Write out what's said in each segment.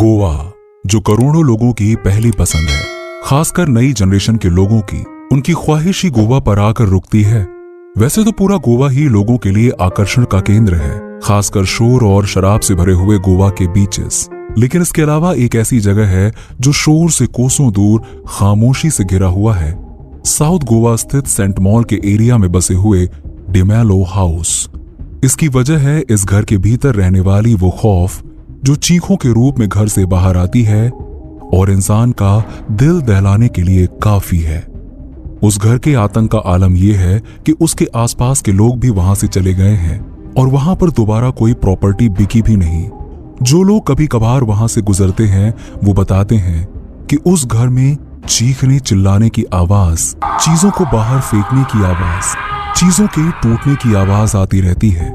गोवा, जो करोड़ों लोगों की पहली पसंद है, खासकर नई जनरेशन के लोगों की, उनकी ख्वाहिश ही गोवा पर आकर रुकती है। वैसे तो पूरा गोवा ही लोगों के लिए आकर्षण का केंद्र है, खासकर शोर और शराब से भरे हुए गोवा के बीचेस। लेकिन इसके अलावा एक ऐसी जगह है जो शोर से कोसों दूर खामोशी से घिरा हुआ है। साउथ गोवा स्थित सेंट मॉल के एरिया में बसे हुए डिमेलो हाउस। इसकी वजह है इस घर के भीतर रहने वाली वो खौफ जो चीखों के रूप में घर से बाहर आती है और इंसान का दिल दहलाने के लिए काफी है। उस घर के आतंक का आलम यह है कि उसके आसपास के लोग भी वहां से चले गए हैं और वहां पर दोबारा कोई प्रॉपर्टी बिकी भी नहीं। जो लोग कभी कभार वहां से गुजरते हैं वो बताते हैं कि उस घर में चीखने चिल्लाने की आवाज, चीजों को बाहर फेंकने की आवाज, चीजों के टूटने की आवाज आती रहती है।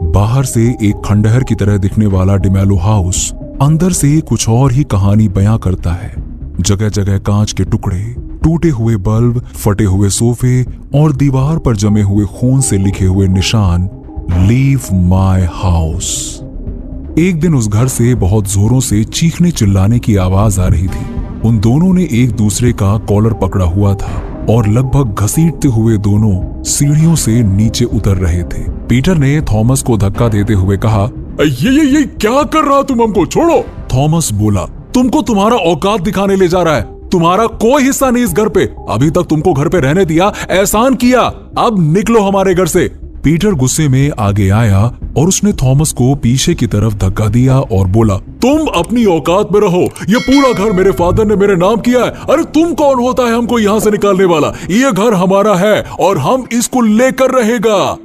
बाहर से एक खंडहर की तरह दिखने वाला डिमेलो हाउस अंदर से कुछ और ही कहानी बयां करता है। जगह जगह कांच के टुकड़े, टूटे हुए बल्ब, फटे हुए सोफे और दीवार पर जमे हुए खून से लिखे हुए निशान, लीव माय हाउस। एक दिन उस घर से बहुत जोरों से चीखने चिल्लाने की आवाज आ रही थी। उन दोनों ने एक दूसरे का कॉलर पकड़ा हुआ था और लगभग घसीटते हुए दोनों सीढ़ियों से नीचे उतर रहे थे। पीटर ने थॉमस को धक्का देते हुए कहा, ये क्या कर रहा तुम, हमको छोड़ो। थॉमस बोला, तुमको तुम्हारा औकात दिखाने ले जा रहा है। तुम्हारा कोई हिस्सा नहीं इस घर पे। अभी तक तुमको घर पे रहने दिया, एहसान किया, अब निकलो हमारे घर से। पीटर गुस्से में आगे आया और उसने थॉमस को पीछे की तरफ धक्का दिया और बोला, तुम अपनी औकात में रहो। ये पूरा घर मेरे फादर ने मेरे नाम किया है। अरे तुम कौन होता है हमको यहाँ से निकालने वाला? ये घर हमारा है और हम इसको लेकर रहेगा।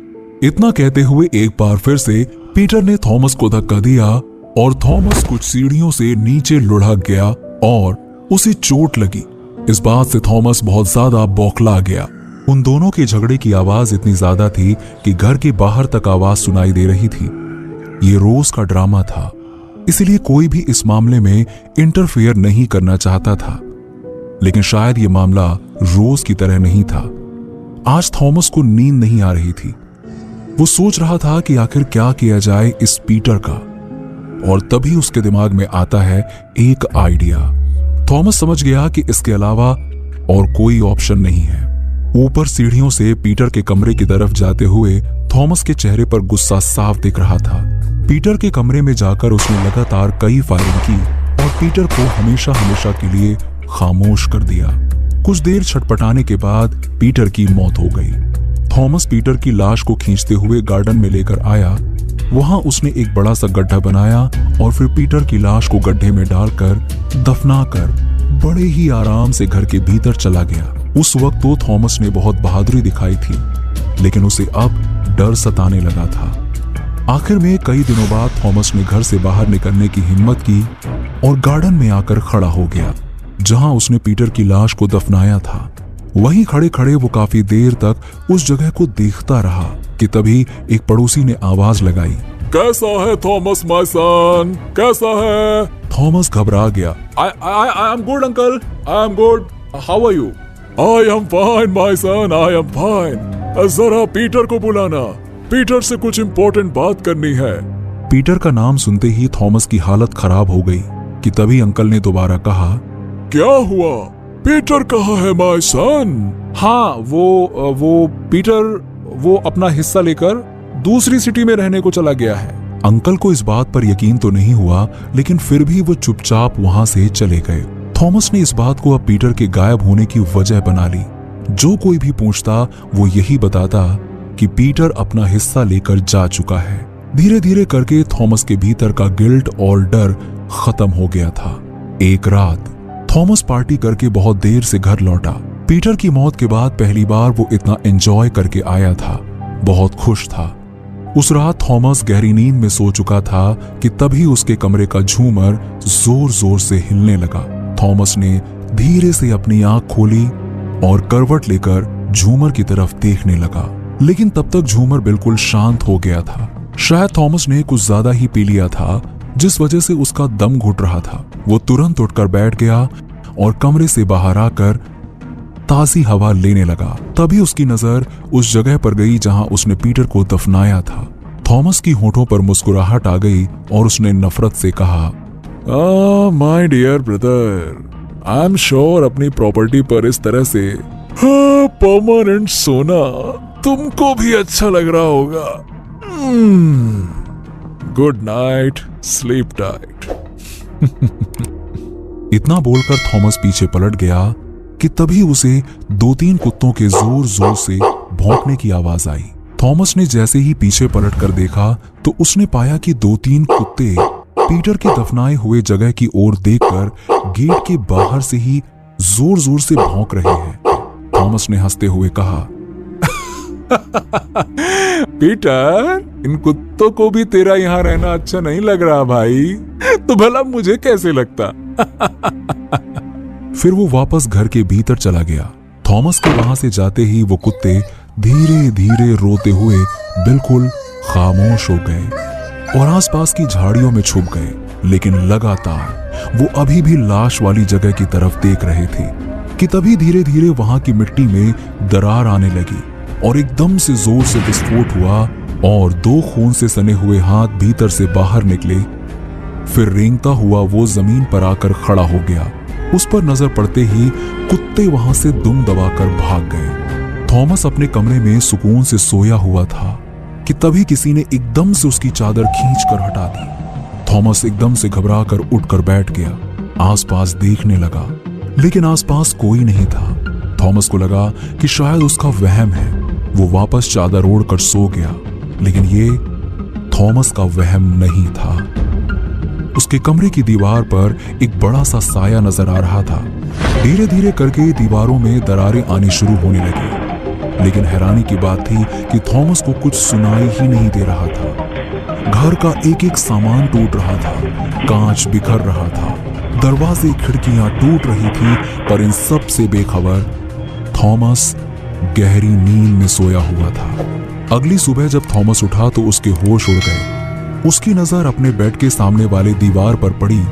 इतना कहते हुए एक बार फिर से पीटर ने थॉमस को धक्का दिया और थॉमस कुछ सीढ़ियों से नीचे लुढ़क गया और उसे चोट लगी। इस बात से थॉमस बहुत ज्यादा बौखला गया। उन दोनों के झगड़े की आवाज इतनी ज्यादा थी कि घर के बाहर तक आवाज सुनाई दे रही थी। ये रोज का ड्रामा था, इसलिए कोई भी इस मामले में इंटरफेयर नहीं करना चाहता था। लेकिन शायद ये मामला रोज की तरह नहीं था। आज थॉमस को नींद नहीं आ रही थी। वो सोच रहा था कि आखिर क्या किया जाए इस पीटर का, और तभी उसके दिमाग में आता है एक आइडिया। थॉमस समझ गया कि इसके अलावा और कोई ऑप्शन नहीं है। ऊपर सीढ़ियों से पीटर के कमरे की तरफ जाते हुए थॉमस के चेहरे पर गुस्सा साफ दिख रहा था। पीटर के कमरे में जाकर उसने लगातार कई फायरिंग की और पीटर को हमेशा हमेशा के लिए खामोश कर दिया। कुछ देर छटपटाने के बाद पीटर की मौत हो गई। थॉमस पीटर की लाश को खींचते हुए गार्डन में लेकर आया। वहां उसने एक बड़ा सा गड्ढा बनाया और फिर पीटर की लाश को गड्ढे में डालकर दफनाकर बड़े ही आराम से घर के भीतर चला गया। उस वक्त तो थॉमस ने बहुत बहादुरी दिखाई थी, लेकिन उसे अब डर सताने लगा था। आखिर में कई दिनों बाद थॉमस ने घर से बाहर निकलने की हिम्मत की और गार्डन में आकर खड़ा हो गया, जहां उसने पीटर की लाश को दफनाया था। वहीं खड़े खड़े वो काफी देर तक उस जगह को देखता रहा कि तभी एक पड़ोसी ने आवाज लगाई, कैसा है थॉमस माय सन, कैसा है? थॉमस घबरा गया। I am good uncle, I am good, how are you? I am fine my son, I am fine. जरा पीटर को बुलाना, पीटर से कुछ इम्पोर्टेंट बात करनी है। पीटर का नाम सुनते ही थॉमस की हालत खराब हो गई कि तभी अंकल ने दोबारा कहा, क्या हुआ? पीटर कहाँ है माय सन? हाँ, वो पीटर वो अपना हिस्सा लेकर दूसरी सिटी में रहने को चला गया है। अंकल को इस बात पर यकीन तो नहीं हुआ, लेकिन फिर भी वो चुपचाप वहां से चले गए। थॉमस ने इस बात को अब पीटर के गायब होने की वजह बना ली। जो कोई भी पूछता वो यही बताता कि पीटर अपना हिस्सा लेकर जा चुका है। धीरे धीरे करके थॉमस के भीतर का गिल्ट और डर खत्म हो गया था। एक रात थॉमस पार्टी करके बहुत देर से घर लौटा। पीटर की मौत के बाद पहली बार वो इतना एंजॉय करके आया था, बहुत खुश था। उस रात थॉमस गहरी नींद में सो चुका था कि तभी उसके कमरे का झूमर जोर जोर से हिलने लगा। थॉमस ने धीरे से अपनी आंख खोली और करवट लेकर झूमर की तरफ देखने लगा, लेकिन तब तक झूमर बिल्कुल शांत हो गया था। शायद थॉमस ने कुछ ज्यादा ही पी लिया था, जिस वजह से उसका दम घुट रहा था। वो तुरंत उठकर बैठ गया और कमरे से बाहर आकर ताजी हवा लेने लगा। तभी उसकी नजर उस जगह पर गई जहां उसने पीटर को दफनाया था। थॉमस की होठों पर मुस्कुराहट आ गई और उसने नफरत से कहा, my dear brother, I am sure अपनी प्रॉपर्टी पर इस तरह से परमानेंट सोना तुमको भी अच्छा लग रहा होगा। Good night, sleep tight. इतना बोलकर थॉमस पीछे पलट गया कि तभी उसे 2-3 कुत्तों के जोर जोर से भौंकने की आवाज आई। थॉमस ने जैसे ही पीछे पलटकर देखा तो उसने पाया कि 2-3 कुत्ते पीटर के दफनाए हुए जगह की ओर देखकर गेट के बाहर से ही जोर जोर से भौंक रहे हैं। थॉमस ने हंसते हुए कहा, पीटर, इन कुत्तों को भी तेरा यहाँ रहना अच्छा नहीं लग रहा भाई, तो भला मुझे कैसे लगता। फिर वो वापस घर के भीतर चला गया। थॉमस के वहां से जाते ही वो कुत्ते धीरे धीरे रोते हुए बिल्कुल खामोश हो गए और आसपास की झाड़ियों में छुप गए, लेकिन लगातार वो अभी भी लाश वाली जगह की तरफ देख रहे थे कि तभी धीरे धीरे वहां की मिट्टी में दरार आने लगी और एकदम से जोर से विस्फोट हुआ और 2 खून से सने हुए हाथ भीतर से बाहर निकले। फिर रेंगता हुआ वो जमीन पर आकर खड़ा हो गया। उस पर नजर पड़ते ही कुत्ते वहां से दुम दबाकर भाग गए। थॉमस अपने कमरे में सुकून से सोया हुआ था कि तभी किसी ने एकदम से उसकी चादर खींचकर हटा दी। थॉमस एकदम से घबराकर उठकर बैठ गया, आसपास देखने लगा, लेकिन आसपास कोई नहीं था। थॉमस को लगा कि शायद उसका वहम है। वो वापस चादर ओढ़कर सो गया, लेकिन ये थॉमस का वहम नहीं था। उसके कमरे की दीवार पर एक बड़ा सा साया नजर आ रहा था। धीरे धीरे करके दीवारों में दरारें आनी शुरू होने लगी, लेकिन हैरानी की बात थी कि थॉमस को कुछ सुनाई ही नहीं दे रहा था। घर का एक एक सामान टूट रहा था, कांच बिखर रहा था, दरवाजे खिड़कियां टूट रही थी, पर इन सब से बेखबर थॉमस गहरी नींद में सोया हुआ था। अगली सुबह जब थॉमस उठा तो उसके होश उड़ गए। उसकी नजर अपने बेड के सामने वाले दीवार पर पड़ी,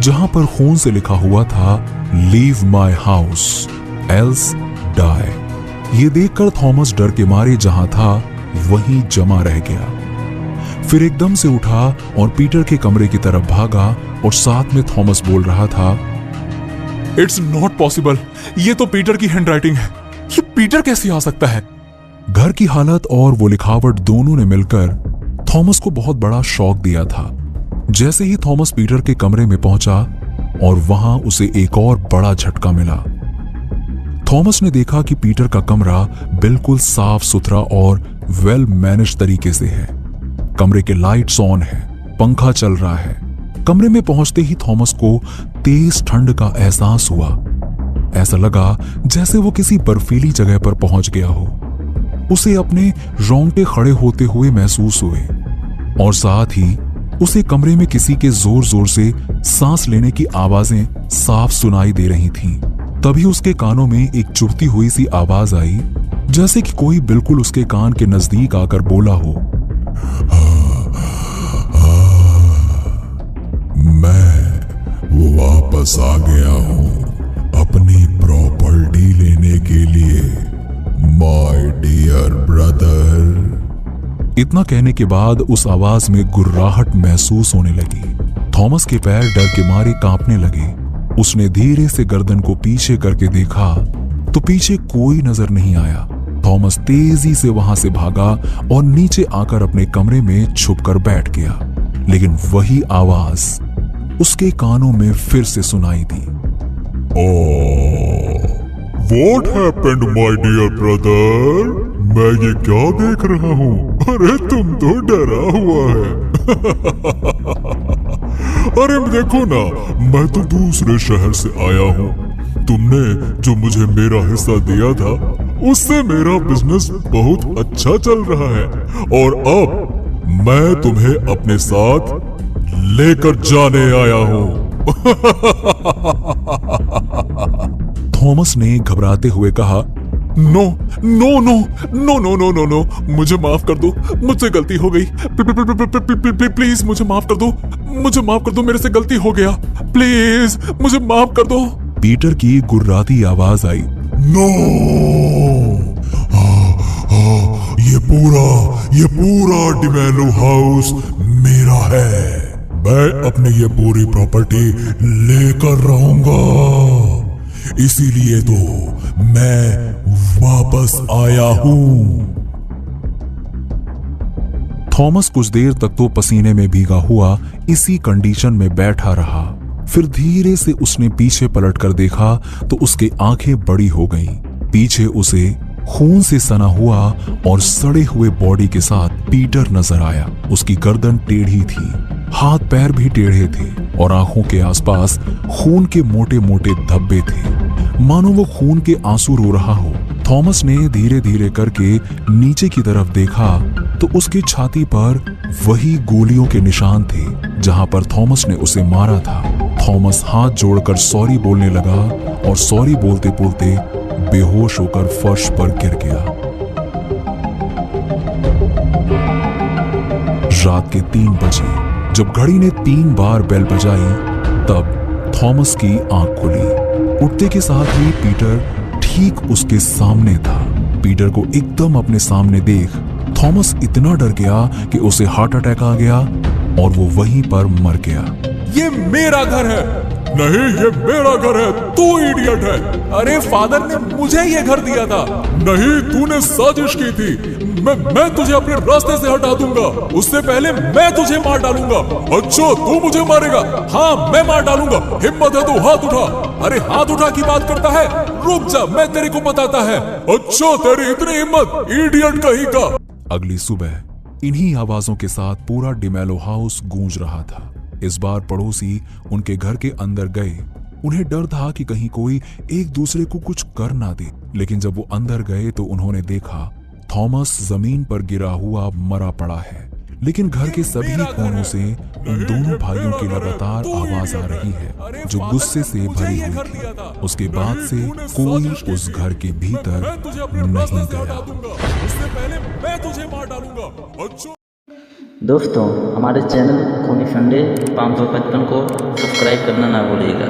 जहां पर खून से लिखा हुआ था, leave my house else die. ये देखकर थॉमस डर के मारे जहां था वहीं जमा रह गया। फिर एकदम से उठा और पीटर के कमरे की तरफ भागा और साथ में थॉमस बोल रहा था, इट्स नॉट पॉसिबल, ये तो पीटर की हैंडराइटिंग है, ये पीटर कैसे आ सकता है। घर की हालत और वो लिखावट दोनों ने मिलकर थॉमस को बहुत बड़ा शॉक दिया था। जैसे ही थॉमस पीटर के कमरे में पहुंचा और वहां उसे एक और बड़ा झटका मिला। थॉमस ने देखा कि पीटर का कमरा बिल्कुल साफ सुथरा और वेल मैनेज तरीके से है। कमरे के लाइट्स ऑन है, पंखा चल रहा है। कमरे में पहुंचते ही थॉमस को तेज ठंड का एहसास हुआ। ऐसा लगा जैसे वो किसी बर्फीली जगह पर पहुंच गया हो। उसे अपने रोंगटे खड़े होते हुए महसूस हुए और साथ ही उसे कमरे में किसी के जोर जोर से सांस लेने की आवाजें साफ सुनाई दे रही थीं। तभी उसके कानों में एक चुभती हुई सी आवाज आई, जैसे कि कोई बिल्कुल उसके कान के नजदीक आकर बोला हो, मैं वापस आ गया हूं अपनी प्रॉपर्टी लेने के लिए, माय डियर ब्रदर। इतना कहने के बाद उस आवाज में गुर्राहट महसूस होने लगी। थॉमस के पैर डर के मारे कांपने लगे। उसने धीरे से गर्दन को पीछे करके देखा तो पीछे कोई नजर नहीं आया। थॉमस तेजी से वहां से भागा और नीचे आकर अपने कमरे में छुपकर बैठ गया, लेकिन वही आवाज उसके कानों में फिर से सुनाई दी। What happened, my dear brother? मैं ये क्या देख रहा हूँ? अरे तुम तो डरा हुआ है। अरे देखो ना, मैं तो दूसरे शहर से आया हूँ। तुमने जो मुझे मेरा हिस्सा दिया था, उससे मेरा बिजनेस बहुत अच्छा चल रहा है और अब मैं तुम्हें अपने साथ लेकर जाने आया हूँ। थॉमस ने घबराते हुए कहा, no no no no no no no no, मुझे माफ कर दो, मुझसे गलती हो गई, प्लीज मुझे माफ कर दो, मुझे माफ कर दो, मेरे से गलती हो गया, प्लीज मुझे माफ कर दो। पीटर की गुर्राती आवाज आई, नो, ये पूरा डिमेलो हाउस मेरा है। मैं अपनी ये पूरी प्रॉपर्टी लेकर रहूंगा। इसीलिए तो मैं वापस आया हूं। थॉमस कुछ देर तक तो पसीने में भीगा हुआ इसी कंडीशन में बैठा रहा। फिर धीरे से उसने पीछे पलटकर देखा तो उसकी आंखें बड़ी हो गईं। पीछे उसे खून से सना हुआ और सड़े हुए बॉडी के साथ पीटर नजर आया। उसकी गर्दन टेढ़ी थी, हाथ पैर भी टेढ़े थे और आंखों के आसपास खून के मोटे मोटे धब्बे थे, मानो वो खून के आंसू रो रहा हो। थॉमस ने धीरे धीरे करके नीचे की तरफ देखा तो उसकी छाती पर वही गोलियों के निशान थे जहां पर थॉमस ने उसे मारा था। थॉमस हाथ जोड़कर सॉरी बोलने लगा और सॉरी बोलते बोलते बेहोश होकर फर्श पर गिर गया। रात के 3 बजे जब घड़ी ने 3 बार बेल बजाई तब थॉमस की आंख खुली। उठते के साथ ही पीटर ठीक उसके सामने था। पीटर को एकदम अपने सामने देख थॉमस इतना डर गया कि उसे हार्ट अटैक आ गया और वो वहीं पर मर गया। ये मेरा घर है। नहीं, ये मेरा घर है, तू इडियट है। अरे फादर ने मुझे ये घर दिया था। नहीं, तूने साजिश की थी। मैं तुझे अपने रास्ते से हटा दूंगा। उससे पहले मैं तुझे मार डालूंगा। अच्छा, तू मुझे मारेगा? हाँ, मैं मार डालूंगा। हिम्मत है तो हाथ उठा। अरे हाथ उठा की बात करता है? रुक जा, मैं तेरे को बताता है। अच्छा, तेरी इतनी हिम्मत, इडियट कहीं का। अगली सुबह इन्हीं आवाजों के साथ पूरा डिमेलो हाउस गूंज रहा था। इस बार पड़ोसी उनके घर के अंदर गए। उन्हें डर था कि कहीं कोई एक दूसरे को कुछ कर ना दे, लेकिन जब वो अंदर गए तो उन्होंने देखा थॉमस जमीन पर गिरा हुआ मरा पड़ा है। लेकिन घर के सभी कोनों से उन दोनों भाइयों की लगातार आवाज आ रही है जो गुस्से से भरी हुई थी। उसके बाद से कोई उस घर के भीतर नहीं गया। उससे पहले मैं तुझे मार डालूंगा। अच्छा दोस्तों, हमारे चैनल खूनी संडे 555 को सब्सक्राइब करना ना भूलिएगा।